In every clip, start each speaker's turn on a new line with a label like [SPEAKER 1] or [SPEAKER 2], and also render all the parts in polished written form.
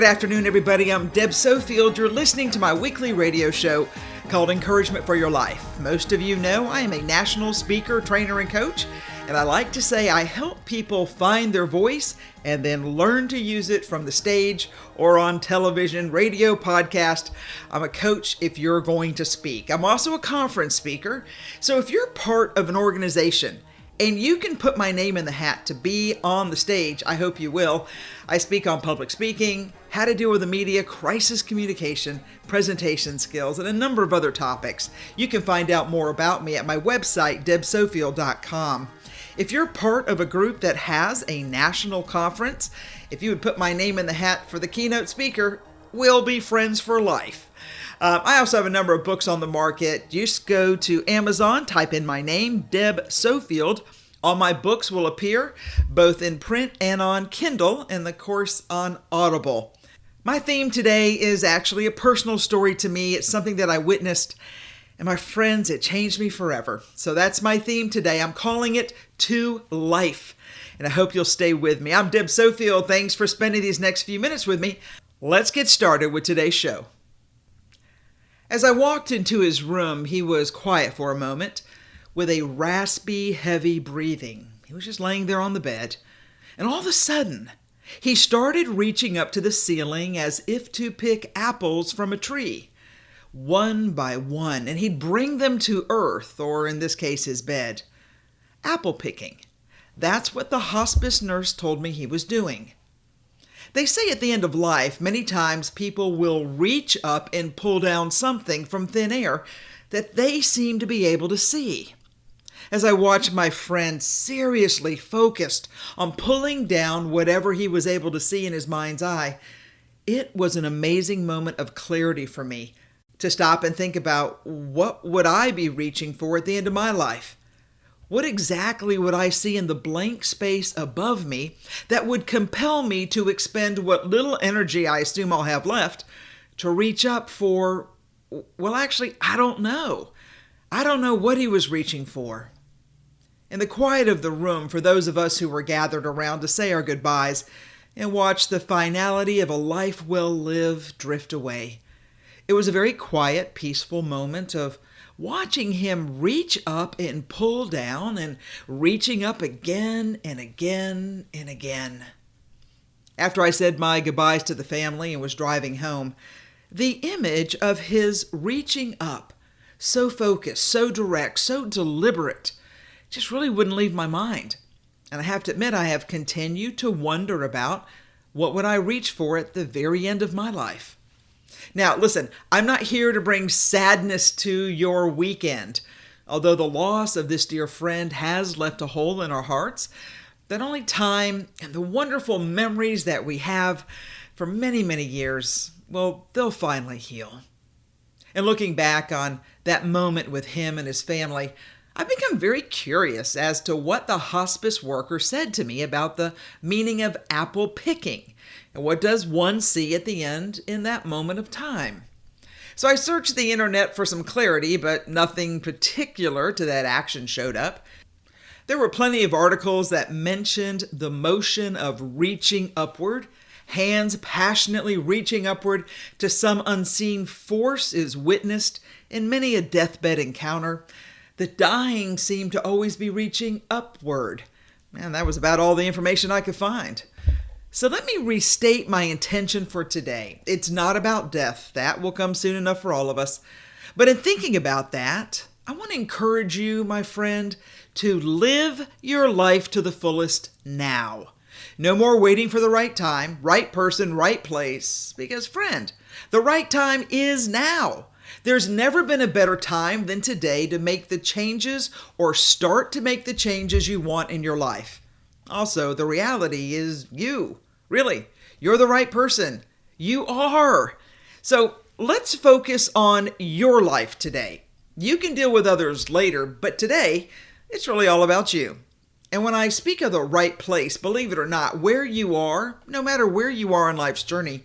[SPEAKER 1] good afternoon, everybody. I'm Deb Sofield. You're listening to my weekly radio show called Encouragement for Your Life. Most of you know I am a national speaker, trainer, and coach, and I like to say I help people find their voice and then learn to use it from the stage or on television, radio, podcast. I'm a coach if you're going to speak. I'm also a conference speaker, so if you're part of an organization and you can put my name in the hat to be on the stage, I hope you will. I speak on public speaking, how to deal with the media, crisis communication, presentation skills, and a number of other topics. You can find out more about me at my website, debsofield.com. If you're part of a group that has a national conference, if you would put my name in the hat for the keynote speaker, we'll be friends for life. I also have a number of books on the market. Just go to Amazon, type in my name, Deb Sofield. All my books will appear both in print and on Kindle, and of course on Audible. My theme today is actually a personal story to me. It's something that I witnessed, and my friends, it changed me forever. So that's my theme today. I'm calling it To Life, and I hope you'll stay with me. I'm Deb Sofield. Thanks for spending these next few minutes with me. Let's get started with today's show. As I walked into his room, he was quiet for a moment, with a raspy, heavy breathing. He was just laying there on the bed, and all of a sudden, he started reaching up to the ceiling as if to pick apples from a tree, one by one, and he'd bring them to earth, or in this case, his bed. Apple picking. That's what the hospice nurse told me he was doing. They say at the end of life, many times people will reach up and pull down something from thin air that they seem to be able to see. As I watched my friend seriously focused on pulling down whatever he was able to see in his mind's eye, it was an amazing moment of clarity for me to stop and think about, what would I be reaching for at the end of my life? What exactly would I see in the blank space above me that would compel me to expend what little energy I assume I'll have left to reach up for, well, actually, I don't know. I don't know what he was reaching for. In the quiet of the room, for those of us who were gathered around to say our goodbyes and watch the finality of a life well lived drift away, it was a very quiet, peaceful moment of watching him reach up and pull down and reaching up again and again and again. After I said my goodbyes to the family and was driving home, the image of his reaching up, so focused, so direct, so deliberate, just really wouldn't leave my mind. And I have to admit, I have continued to wonder about what would I reach for at the very end of my life. Now, listen, I'm not here to bring sadness to your weekend. Although the loss of this dear friend has left a hole in our hearts, that only time and the wonderful memories that we have for many, many years, well, they'll finally heal. And looking back on that moment with him and his family, I've become very curious as to what the hospice worker said to me about the meaning of apple picking. And what does one see at the end in that moment of time? So I searched the internet for some clarity, but nothing particular to that action showed up. There were plenty of articles that mentioned the motion of reaching upward. Hands passionately reaching upward to some unseen force is witnessed in many a deathbed encounter. The dying seem to always be reaching upward. Man, that was about all the information I could find. So let me restate my intention for today. It's not about death. That will come soon enough for all of us. But in thinking about that, I want to encourage you, my friend, to live your life to the fullest now. No more waiting for the right time, right person, right place. Because, friend, the right time is now. There's never been a better time than today to make the changes or start to make the changes you want in your life. Also, the reality is you. Really, you're the right person. You are. So let's focus on your life today. You can deal with others later, but today, it's really all about you. And when I speak of the right place, believe it or not, where you are, no matter where you are in life's journey,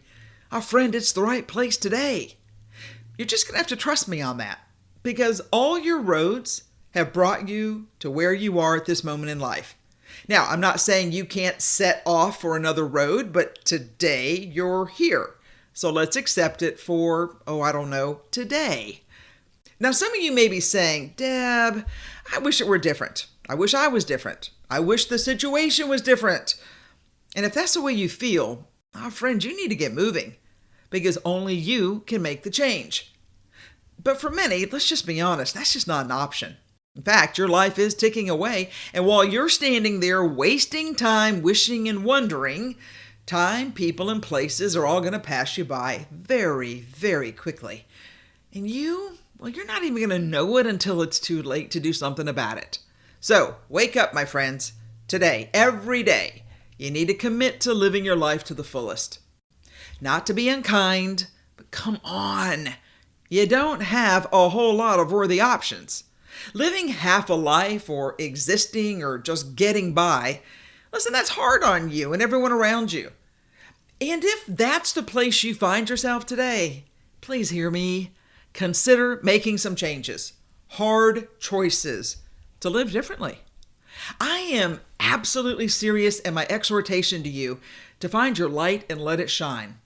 [SPEAKER 1] friend, it's the right place today. You're just going to have to trust me on that, because all your roads have brought you to where you are at this moment in life. Now, I'm not saying you can't set off for another road, but today you're here. So let's accept it for, I don't know, today. Now, some of you may be saying, Deb, I wish it were different. I wish I was different. I wish the situation was different. And if that's the way you feel, friend, you need to get moving because only you can make the change. But for many, let's just be honest, that's just not an option. In fact, your life is ticking away, and while you're standing there wasting time wishing and wondering, time, people, and places are all going to pass you by very, very quickly. And you're not even going to know it until it's too late to do something about it. So, wake up, my friends. Today, every day, you need to commit to living your life to the fullest. Not to be unkind, but come on. You don't have a whole lot of worthy options. Living half a life or existing or just getting by, listen, that's hard on you and everyone around you. And if that's the place you find yourself today, please hear me. Consider making some changes, hard choices to live differently. I am absolutely serious in my exhortation to you to find your light and let it shine.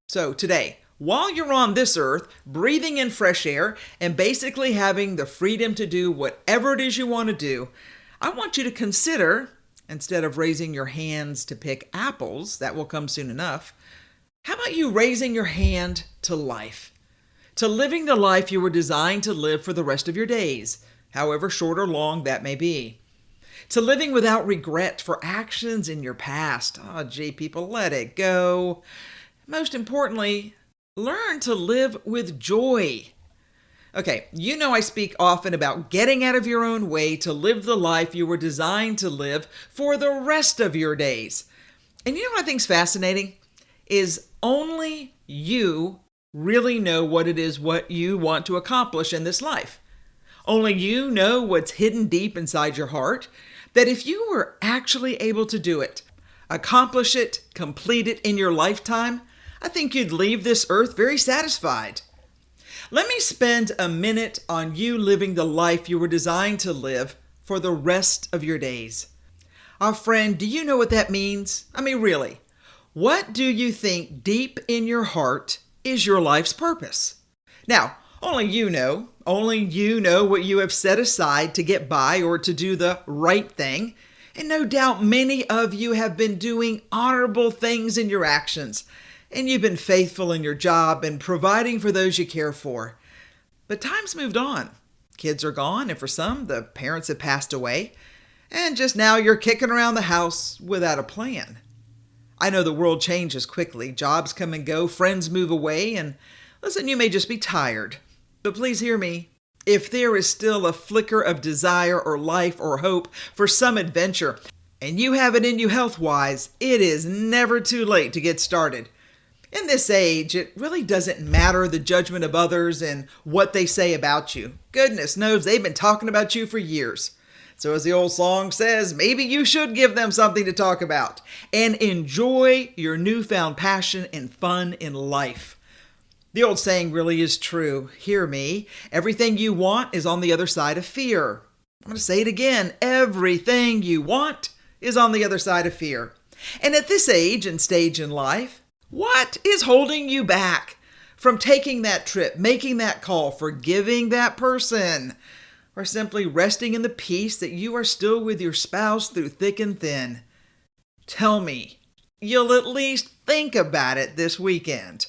[SPEAKER 1] So today, while you're on this earth, breathing in fresh air and basically having the freedom to do whatever it is you want to do, I want you to consider, instead of raising your hands to pick apples, that will come soon enough, how about you raising your hand to life? To living the life you were designed to live for the rest of your days, however short or long that may be. To living without regret for actions in your past. People, let it go. Most importantly, learn to live with joy. Okay, I speak often about getting out of your own way to live the life you were designed to live for the rest of your days. And you know what I think is fascinating? Is only you really know what it is what you want to accomplish in this life. Only you know what's hidden deep inside your heart, that if you were actually able to do it, accomplish it, complete it in your lifetime, I think you'd leave this earth very satisfied. Let me spend a minute on you living the life you were designed to live for the rest of your days. Friend, do you know what that means? Really, what do you think deep in your heart is your life's purpose? Now, only you know what you have set aside to get by or to do the right thing. And no doubt many of you have been doing honorable things in your actions. And you've been faithful in your job and providing for those you care for. But time's moved on. Kids are gone, and for some, the parents have passed away. And just now you're kicking around the house without a plan. I know the world changes quickly. Jobs come and go, friends move away, and listen, you may just be tired. But please hear me. If there is still a flicker of desire or life or hope for some adventure, and you have it in you health-wise, it is never too late to get started. In this age, it really doesn't matter the judgment of others and what they say about you. Goodness knows they've been talking about you for years. So as the old song says, maybe you should give them something to talk about and enjoy your newfound passion and fun in life. The old saying really is true. Hear me. Everything you want is on the other side of fear. I'm going to say it again. Everything you want is on the other side of fear. And at this age and stage in life, what is holding you back from taking that trip, making that call, forgiving that person, or simply resting in the peace that you are still with your spouse through thick and thin? Tell me, you'll at least think about it this weekend.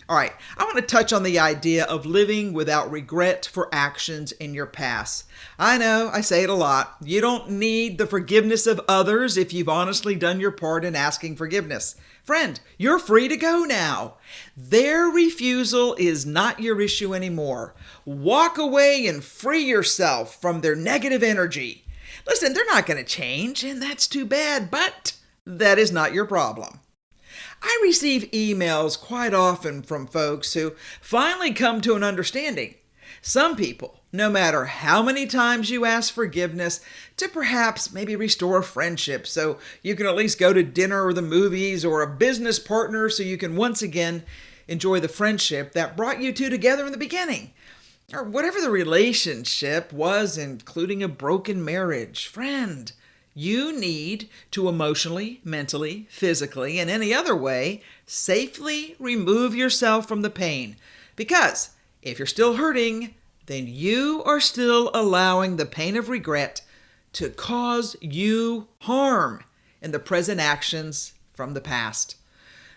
[SPEAKER 1] All right, I want to touch on the idea of living without regret for actions in your past. I know, I say it a lot. You don't need the forgiveness of others if you've honestly done your part in asking forgiveness. Friend, you're free to go now. Their refusal is not your issue anymore. Walk away and free yourself from their negative energy. Listen, they're not going to change, and that's too bad, but that is not your problem. I receive emails quite often from folks who finally come to an understanding. Some people, no matter how many times you ask forgiveness to perhaps maybe restore a friendship so you can at least go to dinner or the movies, or a business partner so you can once again enjoy the friendship that brought you two together in the beginning, or whatever the relationship was, including a broken marriage. Friend, You need to emotionally, mentally, physically, and any other way safely remove yourself from the pain. Because if you're still hurting, then you are still allowing the pain of regret to cause you harm in the present actions from the past.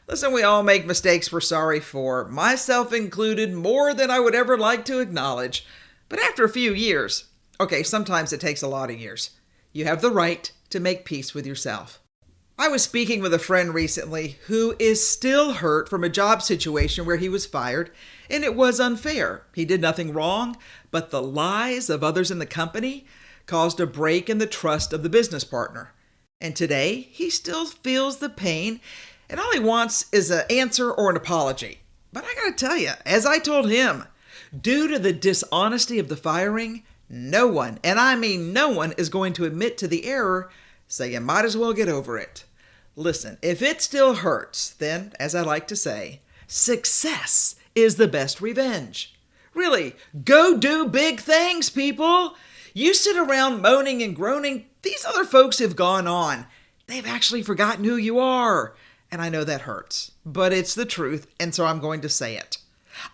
[SPEAKER 1] Listen, we all make mistakes we're sorry for, myself included, more than I would ever like to acknowledge. But after a few years, okay, sometimes it takes a lot of years, you have the right to make peace with yourself. I was speaking with a friend recently who is still hurt from a job situation where he was fired, and it was unfair. He did nothing wrong, but the lies of others in the company caused a break in the trust of the business partner. And today, he still feels the pain, and all he wants is an answer or an apology. But I gotta tell you, as I told him, due to the dishonesty of the firing, no one, and I mean no one, is going to admit to the error, so you might as well get over it. Listen, if it still hurts, then, as I like to say, success is the best revenge. Really, go do big things, people. You sit around moaning and groaning. These other folks have gone on. They've actually forgotten who you are. And I know that hurts, but it's the truth, and so I'm going to say it.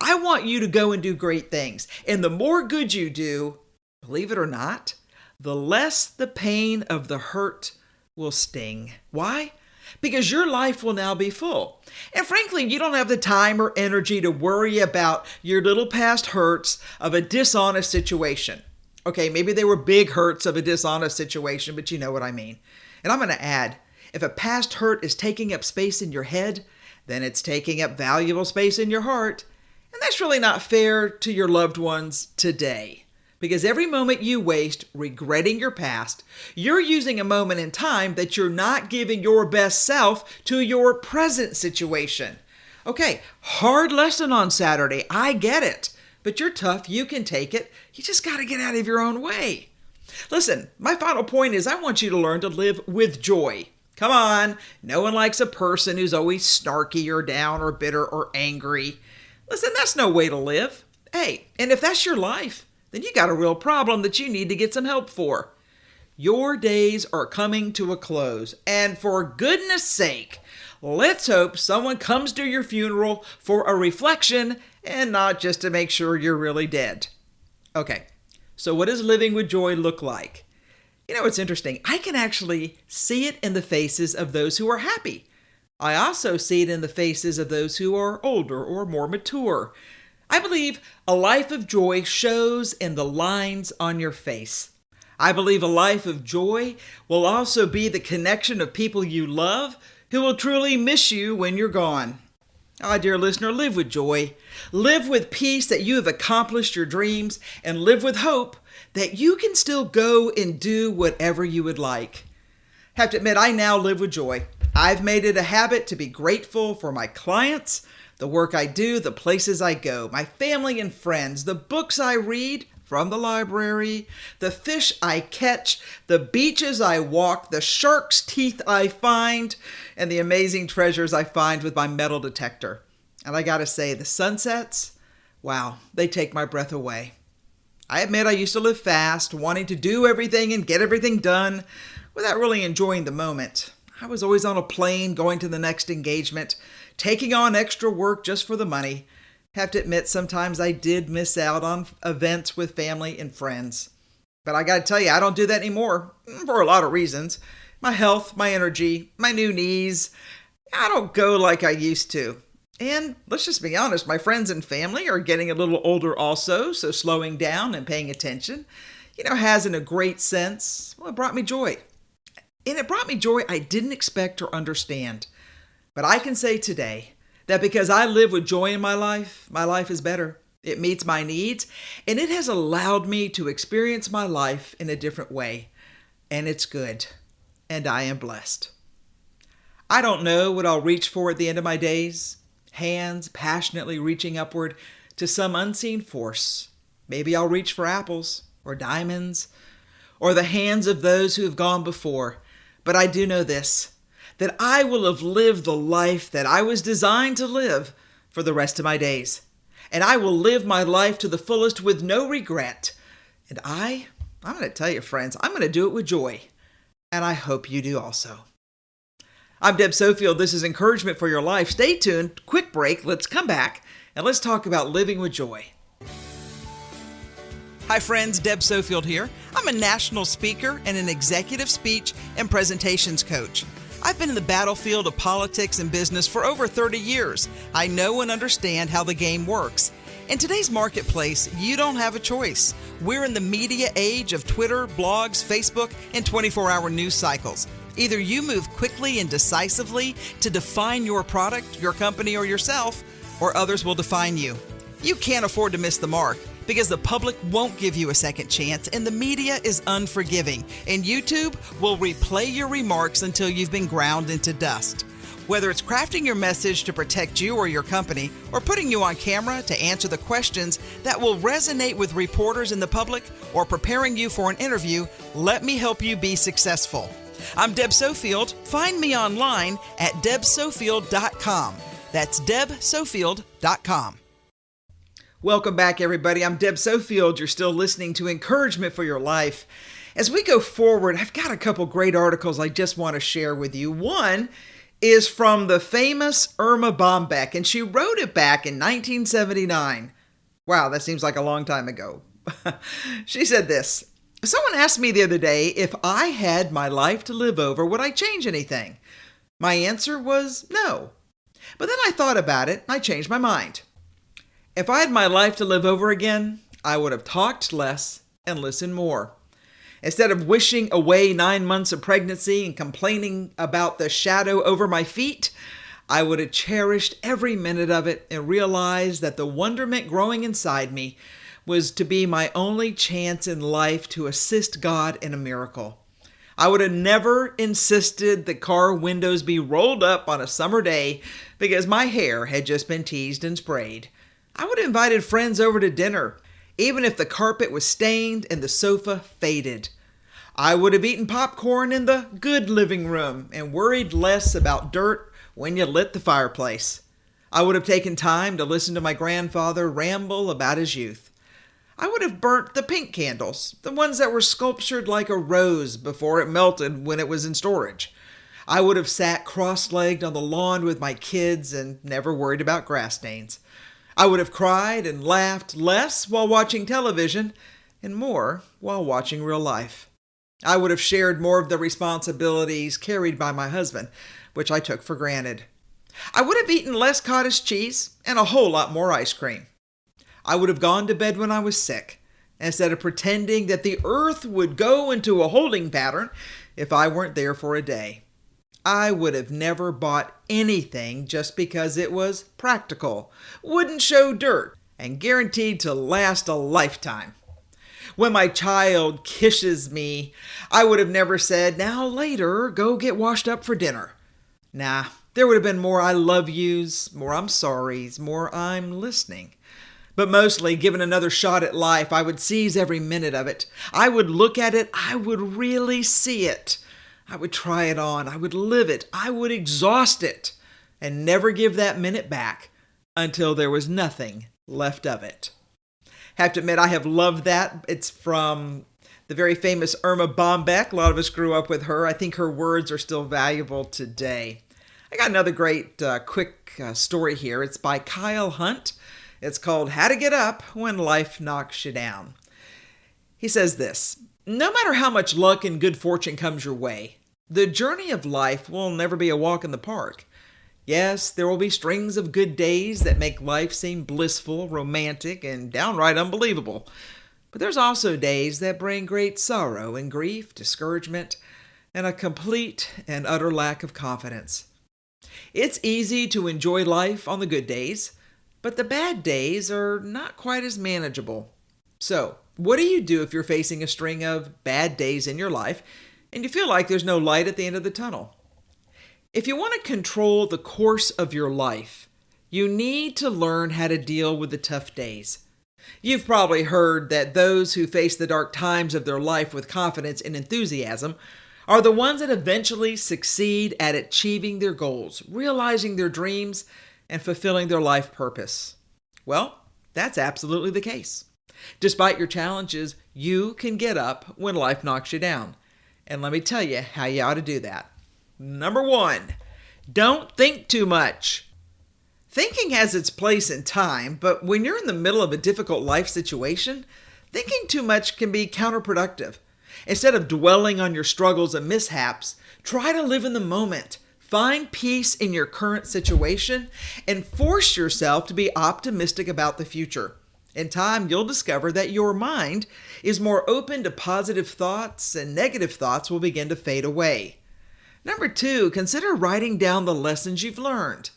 [SPEAKER 1] I want you to go and do great things. And the more good you do, believe it or not, the less the pain of the hurt will sting. Why? Because your life will now be full. And frankly, you don't have the time or energy to worry about your little past hurts of a dishonest situation. Okay, maybe they were big hurts of a dishonest situation, but you know what I mean. And I'm going to add, if a past hurt is taking up space in your head, then it's taking up valuable space in your heart. And that's really not fair to your loved ones today. Because every moment you waste regretting your past, you're using a moment in time that you're not giving your best self to your present situation. Okay, hard lesson on Saturday. I get it. But you're tough. You can take it. You just got to get out of your own way. Listen, my final point is I want you to learn to live with joy. Come on. No one likes a person who's always snarky or down or bitter or angry. Listen, that's no way to live. Hey, and if that's your life, then you got a real problem that you need to get some help for. Your days are coming to a close, and for goodness sake, let's hope someone comes to your funeral for a reflection and not just to make sure you're really dead. Okay, so what does living with joy look like? You know, it's interesting. I can actually see it in the faces of those who are happy. I also see it in the faces of those who are older or more mature. I believe a life of joy shows in the lines on your face. I believe a life of joy will also be the connection of people you love who will truly miss you when you're gone. Ah, dear listener, live with joy. Live with peace that you have accomplished your dreams, and live with hope that you can still go and do whatever you would like. I have to admit, I now live with joy. I've made it a habit to be grateful for my clients, the work I do, the places I go, my family and friends, the books I read from the library, the fish I catch, the beaches I walk, the shark's teeth I find, and the amazing treasures I find with my metal detector. And I gotta say, the sunsets, wow, they take my breath away. I admit I used to live fast, wanting to do everything and get everything done without really enjoying the moment. I was always on a plane going to the next engagement, taking on extra work just for the money. Have to admit, sometimes I did miss out on events with family and friends. But I gotta tell you, I don't do that anymore for a lot of reasons. My health, my energy, my new knees. I don't go like I used to. And let's just be honest, my friends and family are getting a little older also, so slowing down and paying attention, has in a great sense, well, it brought me joy. And it brought me joy I didn't expect or understand. But I can say today that because I live with joy in my life is better. It meets my needs, and it has allowed me to experience my life in a different way. And it's good. And I am blessed. I don't know what I'll reach for at the end of my days. Hands passionately reaching upward to some unseen force. Maybe I'll reach for apples or diamonds or the hands of those who have gone before. But I do know this, that I will have lived the life that I was designed to live for the rest of my days. And I will live my life to the fullest with no regret. And I'm going to tell you, friends, I'm going to do it with joy. and I hope you do also. I'm Deb Sofield. This is Encouragement for Your Life. Stay tuned. Quick break. Let's come back and let's talk about living with joy. Hi friends, Deb Sofield here. I'm a national speaker and an executive speech and presentations coach. I've been in the battlefield of politics and business for over 30 years. I know and understand how the game works. In today's marketplace, you don't have a choice. We're in the media age of Twitter, blogs, Facebook, and 24-hour news cycles. Either you move quickly and decisively to define your product, your company, or yourself, or others will define you. You can't afford to miss the mark because the public won't give you a second chance and the media is unforgiving, and YouTube will replay your remarks until you've been ground into dust. Whether it's crafting your message to protect you or your company, or putting you on camera to answer the questions that will resonate with reporters and the public, or preparing you for an interview, let me help you be successful. I'm Deb Sofield. Find me online at debsofield.com. That's debsofield.com. Welcome back, everybody. I'm Deb Sofield. You're still listening to Encouragement for Your Life. As we go forward, I've got a couple great articles I just want to share with you. One is from the famous Irma Bombeck, and she wrote it back in 1979. Wow, that seems like a long time ago. She said this: "Someone asked me the other day if I had my life to live over, would I change anything? My answer was no. But then I thought about it, and I changed my mind. If I had my life to live over again, I would have talked less and listened more. Instead of wishing away 9 months of pregnancy and complaining about the shadow over my feet, I would have cherished every minute of it and realized that the wonderment growing inside me was to be my only chance in life to assist God in a miracle. I would have never insisted the car windows be rolled up on a summer day because my hair had just been teased and sprayed. I would have invited friends over to dinner, even if the carpet was stained and the sofa faded. I would have eaten popcorn in the good living room and worried less about dirt when you lit the fireplace. I would have taken time to listen to my grandfather ramble about his youth. I would have burnt the pink candles, the ones that were sculptured like a rose before it melted when it was in storage. I would have sat cross-legged on the lawn with my kids and never worried about grass stains. I would have cried and laughed less while watching television and more while watching real life. I would have shared more of the responsibilities carried by my husband, which I took for granted. I would have eaten less cottage cheese and a whole lot more ice cream. I would have gone to bed when I was sick, instead of pretending that the earth would go into a holding pattern if I weren't there for a day. I would have never bought anything just because it was practical, wouldn't show dirt, and guaranteed to last a lifetime. When my child kisses me, I would have never said, 'Now later, go get washed up for dinner.' Nah, there would have been more 'I love yous,' more 'I'm sorry's,' more 'I'm listening.' But mostly, given another shot at life, I would seize every minute of it. I would look at it. I would really see it. I would try it on. I would live it. I would exhaust it and never give that minute back until there was nothing left of it." Have to admit, I have loved that. It's from the very famous Irma Bombeck. A lot of us grew up with her. I think her words are still valuable today. I got another great quick story here. It's by Kyle Hunt. It's called "How to Get Up When Life Knocks You Down." He says this: "No matter how much luck and good fortune comes your way, the journey of life will never be a walk in the park. Yes, there will be strings of good days that make life seem blissful, romantic, and downright unbelievable. But there's also days that bring great sorrow and grief, discouragement, and a complete and utter lack of confidence. It's easy to enjoy life on the good days, but the bad days are not quite as manageable. So, what do you do if you're facing a string of bad days in your life and you feel like there's no light at the end of the tunnel? If you want to control the course of your life, you need to learn how to deal with the tough days. You've probably heard that those who face the dark times of their life with confidence and enthusiasm are the ones that eventually succeed at achieving their goals, realizing their dreams, and fulfilling their life purpose. Well, that's absolutely the case. Despite your challenges, you can get up when life knocks you down. And let me tell you how you ought to do that. Number 1, don't think too much. Thinking has its place in time, but when you're in the middle of a difficult life situation, thinking too much can be counterproductive. Instead of dwelling on your struggles and mishaps, try to live in the moment. Find peace in your current situation and force yourself to be optimistic about the future. In time, you'll discover that your mind is more open to positive thoughts and negative thoughts will begin to fade away. Number 2, consider writing down the lessons you've learned.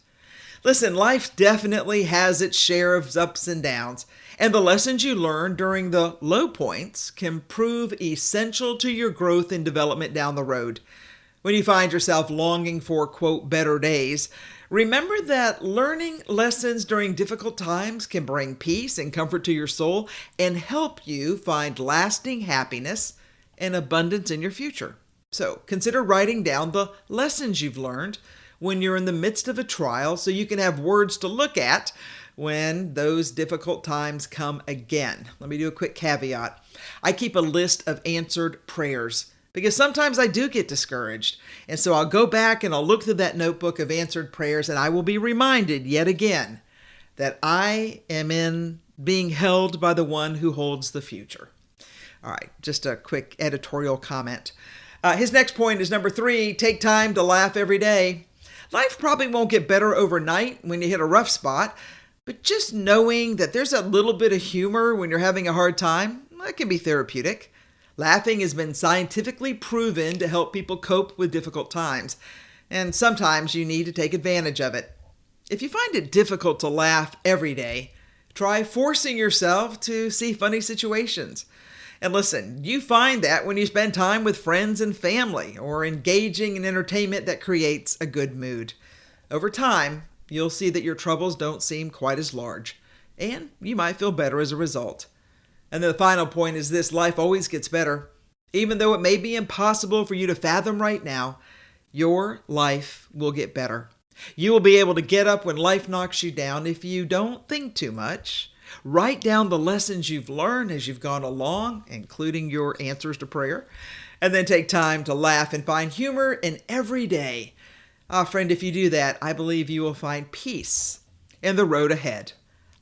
[SPEAKER 1] Listen, life definitely has its share of ups and downs, and the lessons you learn during the low points can prove essential to your growth and development down the road. When you find yourself longing for, quote, better days, remember that learning lessons during difficult times can bring peace and comfort to your soul and help you find lasting happiness and abundance in your future. So consider writing down the lessons you've learned when you're in the midst of a trial so you can have words to look at when those difficult times come again. Let me do a quick caveat. I keep a list of answered prayers because sometimes I do get discouraged. And so I'll go back and I'll look through that notebook of answered prayers and I will be reminded yet again that I am being held by the one who holds the future. All right, just a quick editorial comment. His next point is number 3, take time to laugh every day. Life probably won't get better overnight when you hit a rough spot, but just knowing that there's a little bit of humor when you're having a hard time, that can be therapeutic. Laughing has been scientifically proven to help people cope with difficult times, and sometimes you need to take advantage of it. If you find it difficult to laugh every day, try forcing yourself to see funny situations. And listen, you find that when you spend time with friends and family or engaging in entertainment that creates a good mood. Over time, you'll see that your troubles don't seem quite as large, and you might feel better as a result. And then the final point is this: life always gets better. Even though it may be impossible for you to fathom right now, your life will get better. You will be able to get up when life knocks you down if you don't think too much. Write down the lessons you've learned as you've gone along, including your answers to prayer, and then take time to laugh and find humor in every day. Friend, if you do that, I believe you will find peace in the road ahead.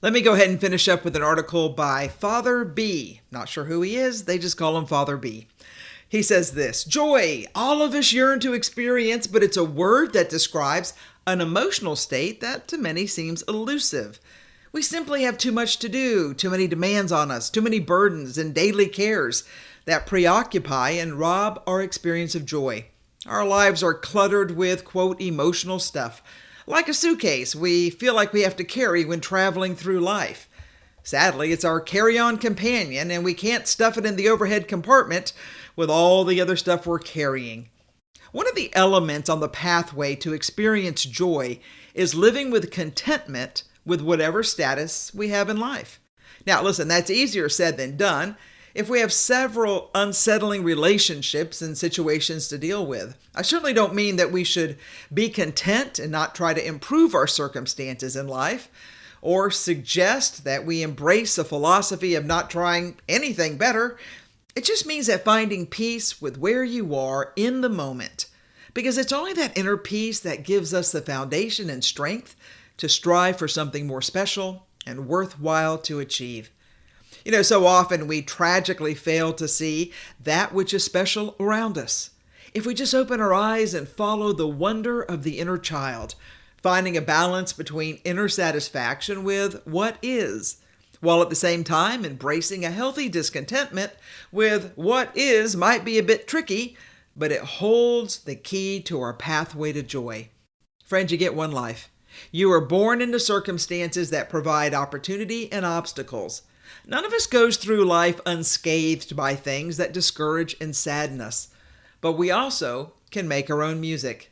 [SPEAKER 1] Let me go ahead and finish up with an article by Father B. Not sure who he is, they just call him Father B. He says this: joy, all of us yearn to experience, but it's a word that describes an emotional state that to many seems elusive. We simply have too much to do, too many demands on us, too many burdens and daily cares that preoccupy and rob our experience of joy. Our lives are cluttered with, quote, emotional stuff, like a suitcase we feel like we have to carry when traveling through life. Sadly, it's our carry-on companion, and we can't stuff it in the overhead compartment with all the other stuff we're carrying. One of the elements on the pathway to experience joy is living with contentment with whatever status we have in life. Now, listen, that's easier said than done if we have several unsettling relationships and situations to deal with. I certainly don't mean that we should be content and not try to improve our circumstances in life, or suggest that we embrace a philosophy of not trying anything better. It just means that finding peace with where you are in the moment, because it's only that inner peace that gives us the foundation and strength to strive for something more special and worthwhile to achieve. So often we tragically fail to see that which is special around us. If we just open our eyes and follow the wonder of the inner child, finding a balance between inner satisfaction with what is, while at the same time embracing a healthy discontentment with what is might be a bit tricky, but it holds the key to our pathway to joy. Friends, you get one life. You are born into circumstances that provide opportunity and obstacles. None of us goes through life unscathed by things that discourage and sadden us, but we also can make our own music.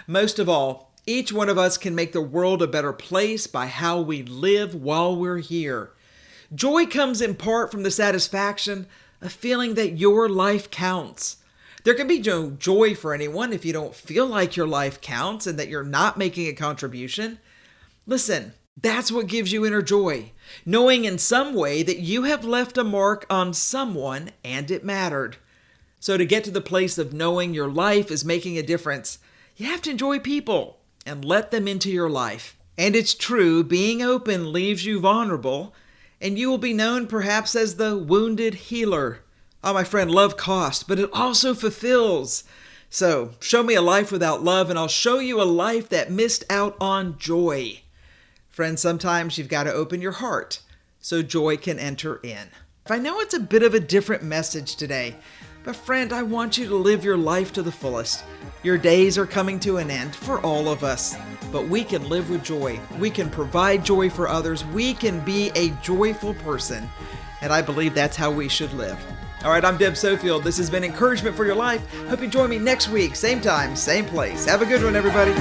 [SPEAKER 1] Most of all, each one of us can make the world a better place by how we live while we're here. Joy comes in part from the satisfaction of feeling that your life counts. There can be no joy for anyone if you don't feel like your life counts and that you're not making a contribution. Listen, that's what gives you inner joy, knowing in some way that you have left a mark on someone and it mattered. So to get to the place of knowing your life is making a difference, you have to enjoy people and let them into your life. And it's true, being open leaves you vulnerable, and you will be known perhaps as the wounded healer. Oh, my friend, love costs, but it also fulfills. So show me a life without love, and I'll show you a life that missed out on joy. Friends, sometimes you've got to open your heart so joy can enter in. I know it's a bit of a different message today, but friend, I want you to live your life to the fullest. Your days are coming to an end for all of us, but we can live with joy. We can provide joy for others. We can be a joyful person, and I believe that's how we should live. All right, I'm Deb Sofield. This has been Encouragement for Your Life. Hope you join me next week, same time, same place. Have a good one, everybody.